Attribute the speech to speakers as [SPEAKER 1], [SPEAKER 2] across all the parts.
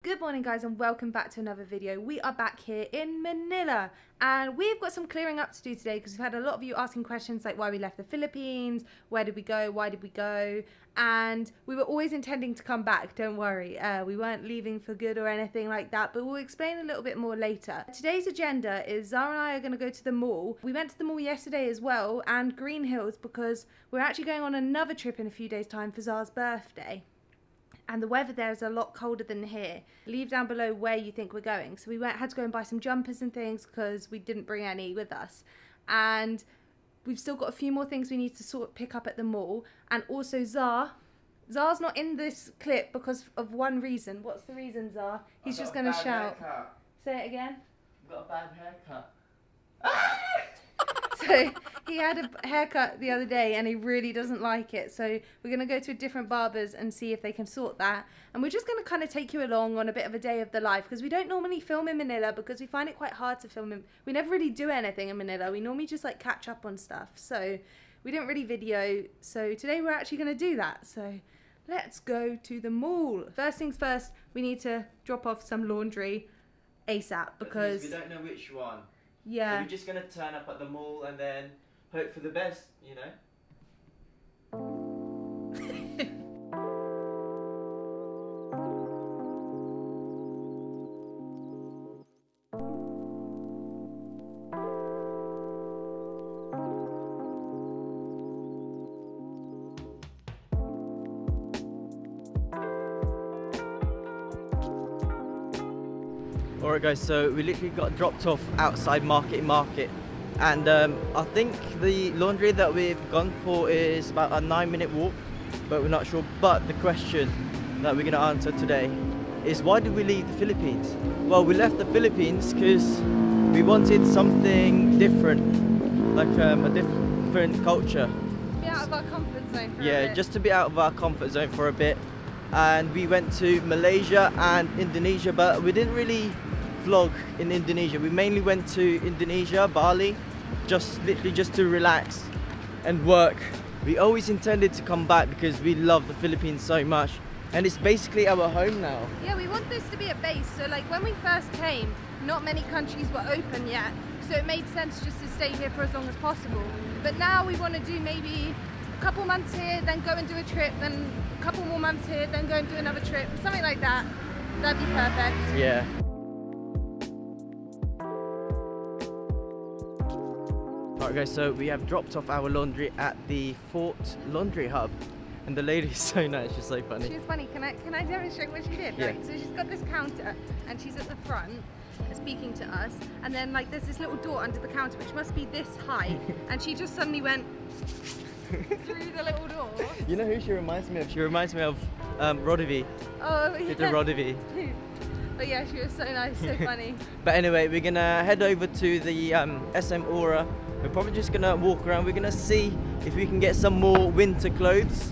[SPEAKER 1] Good morning guys and welcome back to another video. We are back here in Manila and we've got some clearing up to do today because we've had a lot of you asking questions like why we left the Philippines, where did we go, why did we go, and we were always intending to come back, don't worry. We weren't leaving for good or anything like that, but we'll explain a little bit more later. Today's agenda is Zara and I are going to go to the mall. We went to the mall yesterday as well and Green Hills because we're actually going on another trip in a few days time for Zara's birthday. And the weather there is a lot colder than here. Leave down below where you think we're going. So we had to go and buy some jumpers and things because we didn't bring any with us. And we've still got a few more things we need to pick up at the mall. And also Zar's not in this clip because of one reason. What's the reason, Zar? He's just going to shout.
[SPEAKER 2] Haircut.
[SPEAKER 1] Say it again.
[SPEAKER 2] I've got a bad haircut.
[SPEAKER 1] So he had a haircut the other day and he really doesn't like it. So we're going to go to a different barber's and see if they can sort that. And we're just going to kind of take you along on a bit of a day of the life because we don't normally film in Manila because we find it quite hard to film in. We never really do anything in Manila. We normally just like catch up on stuff. So we didn't really video. So today we're actually going to do that. So let's go to the mall. First things first, we need to drop off some laundry ASAP because
[SPEAKER 2] we don't know which one.
[SPEAKER 1] Yeah.
[SPEAKER 2] So we're just going to turn up at the mall and then hope for the best, you know? Alright guys, so we literally got dropped off outside Market, and I think the laundry that we've gone for is about a 9-minute walk, but we're not sure. But the question that we're going to answer today is, why did we leave the Philippines? Well, we left the Philippines because we wanted something different, like a different culture.
[SPEAKER 1] Be out of our comfort zone for a bit.
[SPEAKER 2] Just to be out of our comfort zone for a bit. And we went to Malaysia and Indonesia, but we didn't really vlog in Indonesia. We mainly went to Indonesia, Bali, literally just to relax and work. We always intended to come back because we love the Philippines so much, and it's basically our home now.
[SPEAKER 1] Yeah, we want this to be a base. So like when we first came, not many countries were open yet, so it made sense just to stay here for as long as possible. But now we want to do maybe a couple months here, then go and do a trip, then a couple more months here, then go and do another trip, something like that. That'd be perfect.
[SPEAKER 2] Yeah. Alright guys, so we have dropped off our laundry at the Fort Laundry Hub, and the lady is so nice, she's so funny.
[SPEAKER 1] She's funny. Can I demonstrate what she did?
[SPEAKER 2] Yeah.
[SPEAKER 1] Right, so she's got this counter and she's at the front speaking to us, and then like there's this little door under the counter which must be this high, and she just suddenly went through the little door.
[SPEAKER 2] You know who she reminds me of? She reminds me of Rodovi.
[SPEAKER 1] Oh yeah.
[SPEAKER 2] Peter Rodovi.
[SPEAKER 1] But yeah, she was so nice, so funny.
[SPEAKER 2] But anyway, we're gonna head over to the SM Aura. We're probably just gonna walk around. We're gonna see if we can get some more winter clothes.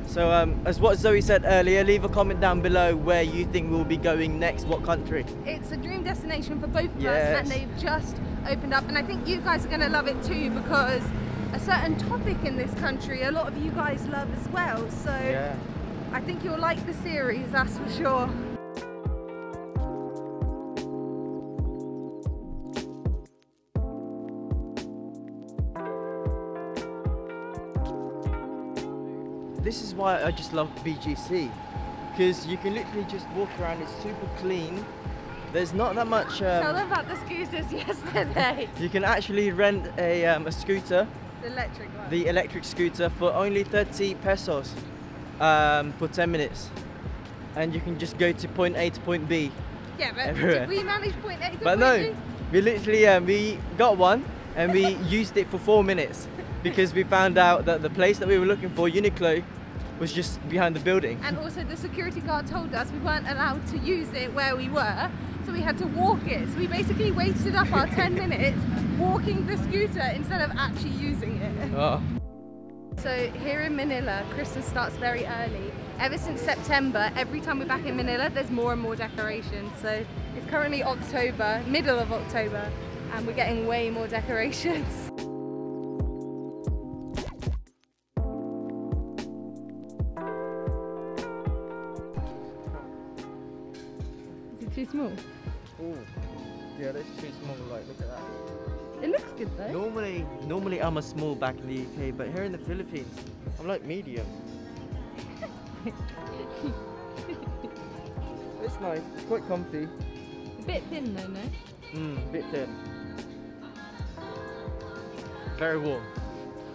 [SPEAKER 2] So as what Zoe said earlier, leave a comment down below where you think we'll be going next, what country.
[SPEAKER 1] It's a dream destination for both of us, and they've just opened up, and I think you guys are gonna love it too because a certain topic in this country a lot of you guys love as well. So yeah. I think you'll like the series, that's for sure.
[SPEAKER 2] This is why I just love BGC, because you can literally just walk around, it's super clean. There's not that much...
[SPEAKER 1] Tell them about the scooters yesterday.
[SPEAKER 2] You can actually rent a scooter.
[SPEAKER 1] The electric one.
[SPEAKER 2] The electric scooter for only 30 pesos for 10 minutes. And you can just go to point A to point B.
[SPEAKER 1] Yeah, but
[SPEAKER 2] everywhere.
[SPEAKER 1] Did we manage point A to
[SPEAKER 2] but
[SPEAKER 1] point
[SPEAKER 2] no,
[SPEAKER 1] B?
[SPEAKER 2] we literally, we got one and we used it for 4 minutes because we found out that the place that we were looking for, Uniqlo, was just behind the building.
[SPEAKER 1] And also the security guard told us we weren't allowed to use it where we were, so we had to walk it. So we basically wasted up our 10 minutes walking the scooter instead of actually using it.
[SPEAKER 2] Oh.
[SPEAKER 1] So here in Manila, Christmas starts very early. Ever since September, every time we're back in Manila, there's more and more decorations. So it's currently October, middle of October, and we're getting way more decorations. It's too small.
[SPEAKER 2] Oh, yeah, that's too small. Like, look at that.
[SPEAKER 1] It looks good though.
[SPEAKER 2] Normally I'm a small back in the UK, but here in the Philippines, I'm like medium. It's nice. It's quite comfy.
[SPEAKER 1] A bit thin though, no?
[SPEAKER 2] A bit thin. Very warm.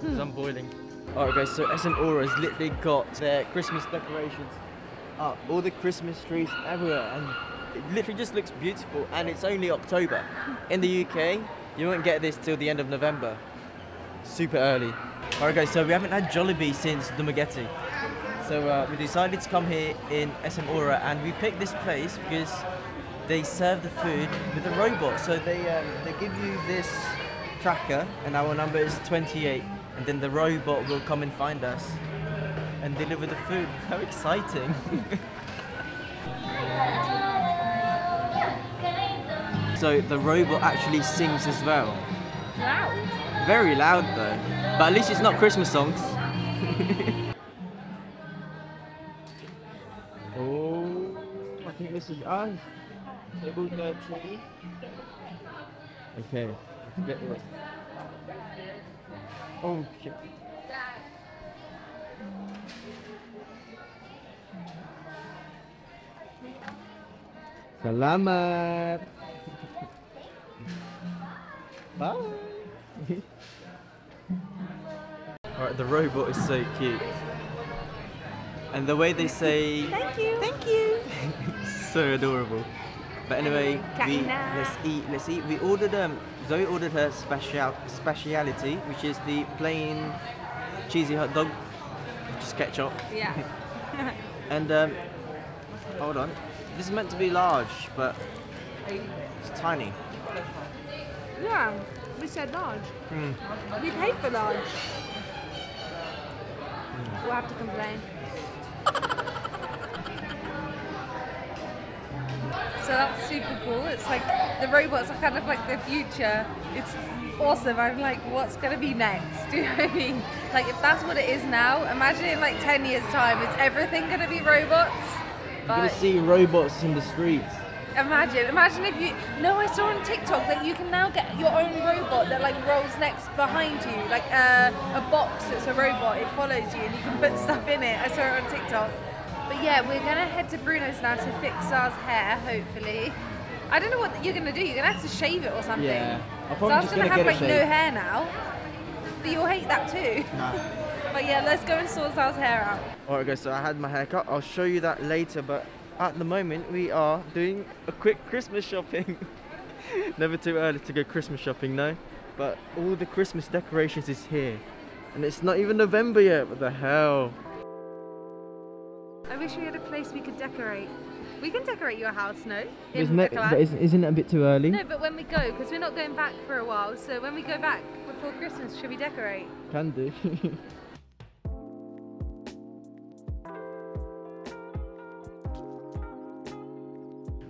[SPEAKER 2] Because I'm boiling. Alright guys, so Aura has literally got their Christmas decorations up. All the Christmas trees everywhere, and it literally just looks beautiful, and it's only October. In the UK, you won't get this till the end of November. Super early. Alright guys, so we haven't had Jollibee since Dumaguete. So we decided to come here in Aura, and we picked this place because they serve the food with a robot. So they give you this tracker, and our number is 28, and then the robot will come and find us and deliver the food. How exciting! So the robot actually sings as well.
[SPEAKER 1] Loud.
[SPEAKER 2] Very loud though, but at least it's not Christmas songs. Oh, I think this is us. Table 13. Okay, let's get this. Oh shit. Salamat. Bye. Alright, the robot is so cute. And the way they say
[SPEAKER 1] Thank you.
[SPEAKER 2] so adorable. But anyway, let's eat. We ordered Zoe ordered her speciality, which is the plain cheesy hot dog, just ketchup.
[SPEAKER 1] Yeah.
[SPEAKER 2] And hold on, this is meant to be large, but it's tiny.
[SPEAKER 1] Yeah, we said large. We paid for large. We'll have to complain. So that's super cool. It's like the robots are kind of like the future. It's awesome. I'm like, what's gonna be next? Do you know what I mean? Like, if that's what it is now, imagine in like 10 years time, is everything gonna be robots?
[SPEAKER 2] You're gonna see robots in the streets.
[SPEAKER 1] Imagine if you, no, I saw on TikTok that you can now get your own robot that like rolls next behind you, like a box that's a robot, it follows you and you can put stuff in it. I saw it on TikTok. But yeah, we're gonna head to Bruno's now to fix Czar's hair, hopefully. I don't know what you're gonna do, you're gonna have to shave it or something.
[SPEAKER 2] Yeah,
[SPEAKER 1] I'll probably just gonna have like no hair now, but you'll hate that too.
[SPEAKER 2] Nah.
[SPEAKER 1] But yeah, let's go and sort Czar's hair out.
[SPEAKER 2] Alright guys, so I had my haircut, I'll show you that later, but at the moment we are doing a quick Christmas shopping. Never too early to go Christmas shopping, no? But all the Christmas decorations is here. And it's not even November yet, what the hell?
[SPEAKER 1] I wish we had a place we could decorate. We can decorate your house, no?
[SPEAKER 2] Isn't it a bit too early?
[SPEAKER 1] No, but when we go, because we're not going back for a while, so when we go back before Christmas, should we decorate?
[SPEAKER 2] Can do.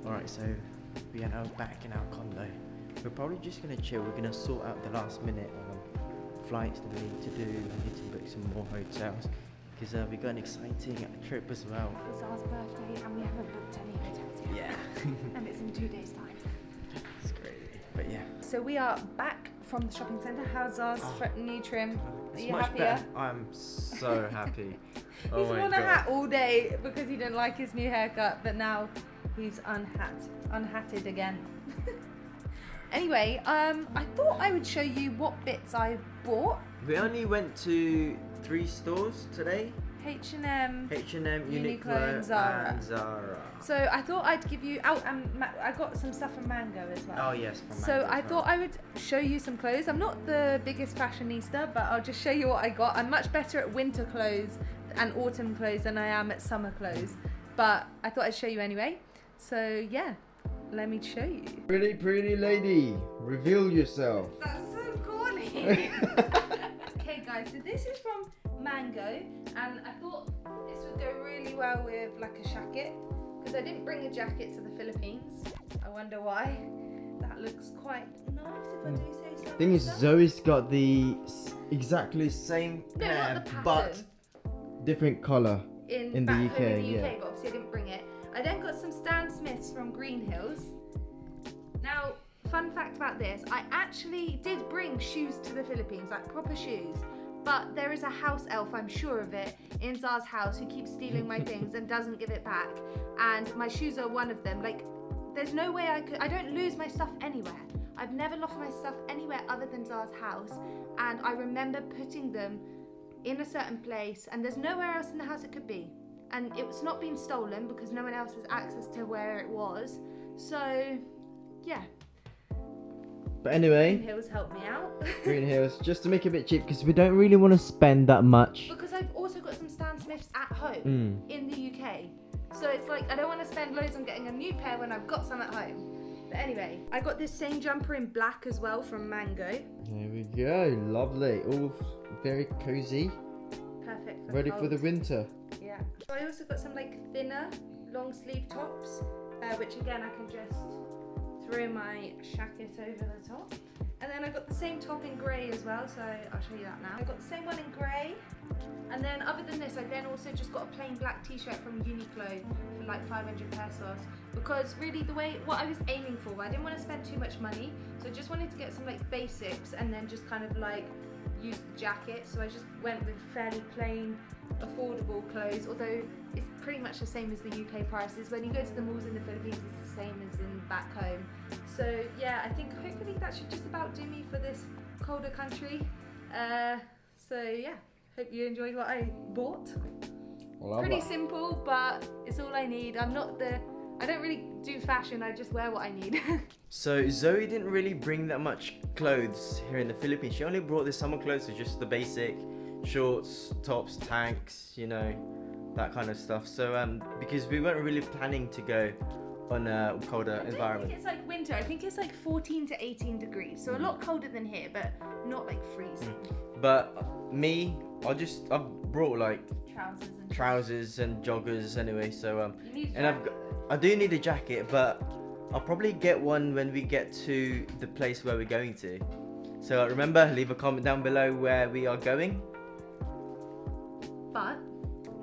[SPEAKER 2] Alright, so we are now back in our condo. We're probably just going to chill. We're going to sort out the last minute flights that we need to do. We need to book some more hotels because we got an exciting trip as well.
[SPEAKER 1] It's Czar's birthday and we haven't booked any hotels yet.
[SPEAKER 2] Yeah.
[SPEAKER 1] And it's in 2 days' time.
[SPEAKER 2] It's great. But yeah.
[SPEAKER 1] So we are back from the shopping centre. How's Czar's new trim? Are you happier?
[SPEAKER 2] Better. I'm so happy.
[SPEAKER 1] He's worn a hat all day because he didn't like his new haircut, but now he's unhatted again. Anyway, I thought I would show you what bits I bought.
[SPEAKER 2] We only went to 3 stores today.
[SPEAKER 1] H&M,
[SPEAKER 2] Uniqlo,
[SPEAKER 1] and Zara.
[SPEAKER 2] Zara.
[SPEAKER 1] So I thought I'd give you out, and I got some stuff from Mango as well.
[SPEAKER 2] Oh yes, from Mango.
[SPEAKER 1] So I thought I would show you some clothes. I'm not the biggest fashionista, but I'll just show you what I got. I'm much better at winter clothes and autumn clothes than I am at summer clothes. But I thought I'd show you anyway. So yeah, let me show you.
[SPEAKER 3] Pretty lady, reveal yourself.
[SPEAKER 1] That's so corny. Okay guys, so this is from Mango, and I thought this would go really well with like a jacket, because I didn't bring a jacket to the Philippines. I wonder why. That looks quite nice if I do say so.
[SPEAKER 3] Thing is, Zoe's got the exactly same
[SPEAKER 1] No,
[SPEAKER 3] hair,
[SPEAKER 1] not the pattern.
[SPEAKER 3] but different colour
[SPEAKER 1] in
[SPEAKER 3] in the
[SPEAKER 1] back
[SPEAKER 3] UK.
[SPEAKER 1] home in the UK,
[SPEAKER 3] Yeah.
[SPEAKER 1] but obviously I didn't bring it. I then got some Stan Smiths from Green Hills. Now, fun fact about this, I actually did bring shoes to the Philippines, like proper shoes. But there is a house elf, I'm sure of it, in Czar's house who keeps stealing my things and doesn't give it back. And my shoes are one of them. Like, there's no way I don't lose my stuff anywhere. I've never lost my stuff anywhere other than Czar's house. And I remember putting them in a certain place, and there's nowhere else in the house it could be. And it's not been stolen because no one else has access to where it was. So, yeah.
[SPEAKER 3] But anyway,
[SPEAKER 1] Green Hills helped me out.
[SPEAKER 3] Green Hills, just to make it a bit cheap, because we don't really want to spend that much.
[SPEAKER 1] Because I've also got some Stan Smiths at home in the UK. So it's like, I don't want to spend loads on getting a new pair when I've got some at home. But anyway, I got this same jumper in black as well from Mango.
[SPEAKER 3] There we go, lovely. All very cozy.
[SPEAKER 1] Perfect for
[SPEAKER 3] Ready
[SPEAKER 1] cold.
[SPEAKER 3] for the winter.
[SPEAKER 1] Yeah. So I also got some like thinner long sleeve tops, which again I can just throw my jacket over the top. And then I got the same top in grey as well, so I'll show you that now. I got the same one in grey. And then other than this, I then also just got a plain black t-shirt from Uniqlo for like 500 pesos. Because really what I was aiming for, I didn't want to spend too much money. So I just wanted to get some like basics and then just kind of like use the jacket. So I just went with fairly plain, affordable clothes. Although it's pretty much the same as the UK prices. When you go to the malls in the Philippines, it's the same as in back home. So yeah, I think hopefully that should just about do me for this colder country. So yeah, hope you enjoyed what I bought. Pretty simple, but it's all I need. I don't really do fashion, I just wear what I need.
[SPEAKER 2] So Zoe didn't really bring that much clothes here in the Philippines. She only brought the summer clothes, so just the basic shorts, tops, tanks, you know, that kind of stuff. So because we weren't really planning to go on a colder environment.
[SPEAKER 1] I don't think it's like winter, I think it's like 14 to 18 degrees, so a lot colder than here, but not like freezing.
[SPEAKER 2] But me, I've brought like
[SPEAKER 1] Trousers
[SPEAKER 2] and joggers anyway, so
[SPEAKER 1] you need
[SPEAKER 2] and I do need a jacket, but I'll probably get one when we get to the place where we're going to. So remember, leave a comment down below where we are going.
[SPEAKER 1] But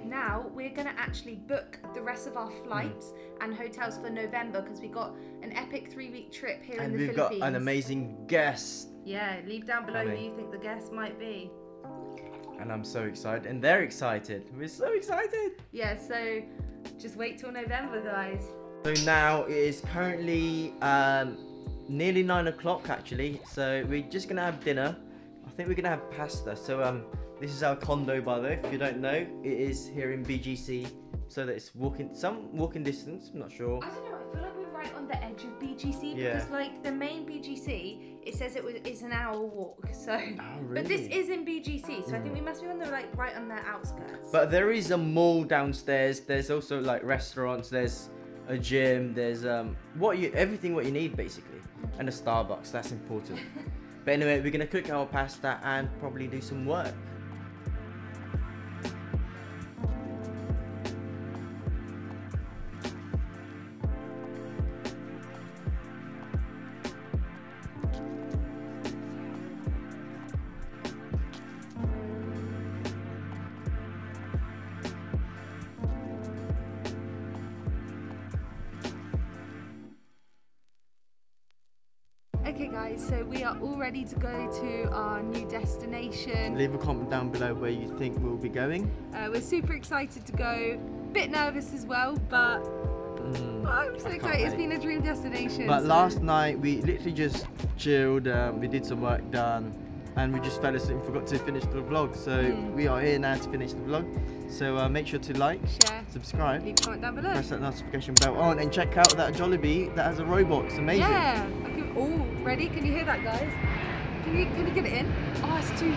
[SPEAKER 1] now we're gonna actually book the rest of our flights and hotels for November, because we got an epic 3-week trip here in the Philippines.
[SPEAKER 2] And we've got an amazing guest.
[SPEAKER 1] Yeah, leave down below who you think the guest might be.
[SPEAKER 2] And I'm so excited, and they're excited. We're so excited.
[SPEAKER 1] Yeah, so just wait till November, guys.
[SPEAKER 2] So now it is currently nearly 9 o'clock actually. So we're just gonna have dinner. I think we're gonna have pasta. So this is our condo, by the way. If you don't know, it is here in BGC. So that it's some walking distance. I'm not sure.
[SPEAKER 1] I don't know. I feel like we're right on the edge of BGC because, like, the main BGC, it says it's an hour walk. So,
[SPEAKER 2] really?
[SPEAKER 1] But this is in BGC, so I think we must be on the right on the outskirts.
[SPEAKER 2] But there is a mall downstairs. There's also like restaurants. There's a gym. There's everything what you need basically, and a Starbucks. That's important. But anyway, we're gonna cook our pasta and probably do some work.
[SPEAKER 1] Okay guys, so we are all ready to go to our new destination.
[SPEAKER 2] Leave a comment down below where you think we'll be going.
[SPEAKER 1] We're super excited to go. Bit nervous as well, but I'm so excited. It's been a dream destination.
[SPEAKER 2] But last night we literally just chilled, we did some work done, and we just fell asleep and forgot to finish the vlog. So we are here now to finish the vlog. So make sure to like,
[SPEAKER 1] share,
[SPEAKER 2] subscribe,
[SPEAKER 1] leave a comment down below,
[SPEAKER 2] press that notification bell on, and check out that Jollibee that has a robot. It's amazing.
[SPEAKER 1] Yeah. Okay. Oh, ready? Can you hear that, guys? Can you get it in? Oh, it's too.